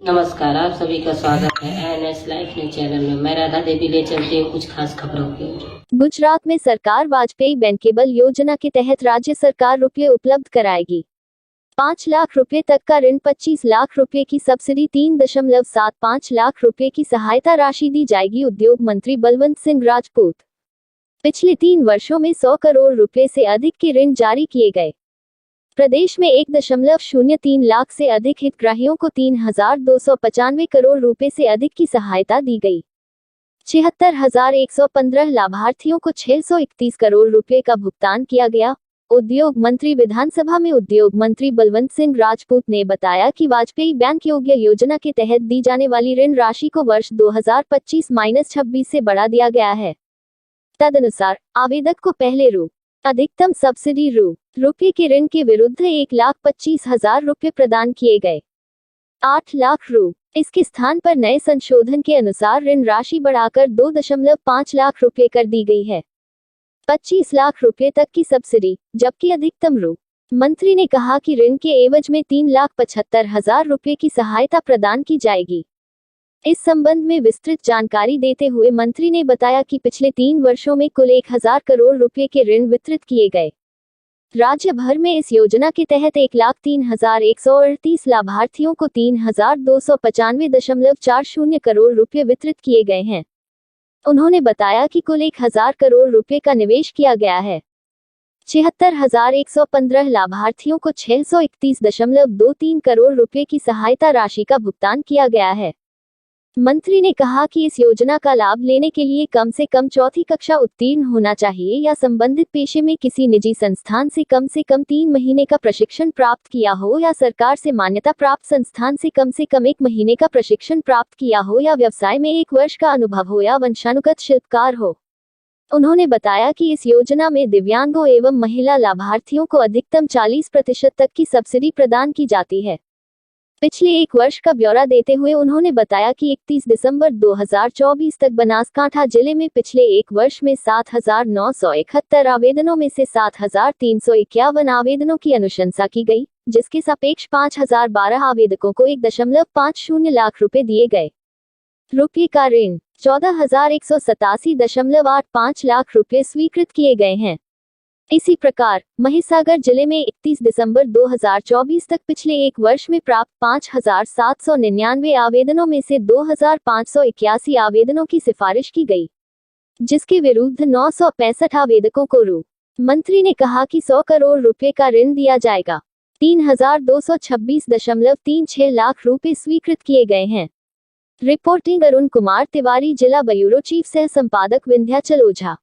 नमस्कार, आप सभी का स्वागत है एनएस लाइफ न्यूज चैनल में। मैं राधा देवी ले चलती हूँ कुछ खास खबरों की ओर। गुजरात में सरकार वाजपेयी बैंकेबल योजना के तहत राज्य सरकार रुपये उपलब्ध कराएगी। 5 लाख रुपए तक का ऋण, 25 लाख रुपए की सब्सिडी, 3.75 लाख रुपए की सहायता राशि दी जाएगी। उद्योग मंत्री बलवंत सिंह राजपूत। पिछले 3 वर्षों में 100 करोड़ रुपए से अधिक के ऋण जारी किए गए। प्रदेश में 1.03 लाख से अधिक हितग्राहियों को 3,295 करोड़ रुपए से अधिक की सहायता दी गई। 76,115 लाभार्थियों को 631 करोड़ रुपए का भुगतान किया गया। उद्योग मंत्री विधानसभा में उद्योग मंत्री बलवंत सिंह राजपूत ने बताया कि वाजपेयी बैंक योग्य योजना के तहत दी जाने वाली ऋण राशि को वर्ष 2025-26 से बढ़ा दिया गया है। तदनुसार आवेदक को पहले अधिकतम सब्सिडी रुपये के ऋण के विरुद्ध 1,25,000 रुपये प्रदान किए गए। 8 लाख इसके स्थान पर नए संशोधन के अनुसार ऋण राशि बढ़ाकर 2.5 लाख रुपये कर दी गई है। 25 लाख रुपये तक की सब्सिडी, जबकि अधिकतम मंत्री ने कहा कि ऋण के एवज में 3,75,000 रुपये की सहायता प्रदान की जाएगी। इस संबंध में विस्तृत जानकारी देते हुए मंत्री ने बताया कि पिछले 3 वर्षों में कुल 1,000 करोड़ रुपए के ऋण वितरित किए गए। राज्य भर में इस योजना के तहत 1,03,138 लाभार्थियों को 3,295.40 करोड़ रुपए वितरित किए गए हैं। उन्होंने बताया कि कुल 1,000 करोड़ रुपए का निवेश किया गया है। 76,115 लाभार्थियों को 631.23 करोड़ रुपए की सहायता राशि का भुगतान किया गया है। मंत्री ने कहा कि इस योजना का लाभ लेने के लिए कम से कम 4वीं कक्षा उत्तीर्ण होना चाहिए या संबंधित पेशे में किसी निजी संस्थान से कम 3 महीने का प्रशिक्षण प्राप्त किया हो, या सरकार से मान्यता प्राप्त संस्थान से कम 1 महीने का प्रशिक्षण प्राप्त किया हो, या व्यवसाय में 1 वर्ष का अनुभव हो, या वंशानुगत शिल्पकार हो। उन्होंने बताया कि इस योजना में दिव्यांगों एवं महिला लाभार्थियों को अधिकतम 40% तक की सब्सिडी प्रदान की जाती है। पिछले 1 वर्ष का ब्यौरा देते हुए उन्होंने बताया कि 31 दिसंबर 2024 तक बनासकांठा जिले में पिछले 1 वर्ष में 7,971 आवेदनों में से 7,351 आवेदनों की अनुशंसा की गई, जिसके सापेक्ष 5,012 आवेदकों को 1.50 लाख रुपए दिए गए। रुपये का ऋण 14,187.85 लाख रुपए स्वीकृत किए गए हैं। इसी प्रकार महिसागर जिले में 31 दिसंबर 2024 तक पिछले 1 वर्ष में प्राप्त 5,799 आवेदनों में से 2,581 आवेदनों की सिफारिश की गई, जिसके विरुद्ध 965 आवेदकों को मंत्री ने कहा कि 100 करोड़ रुपए का ऋण दिया जाएगा। 3,226.36 लाख रुपए स्वीकृत किए गए हैं। रिपोर्टिंग अरुण कुमार तिवारी, जिला ब्यूरो चीफ, सह संपादक विंध्याचल ओझा।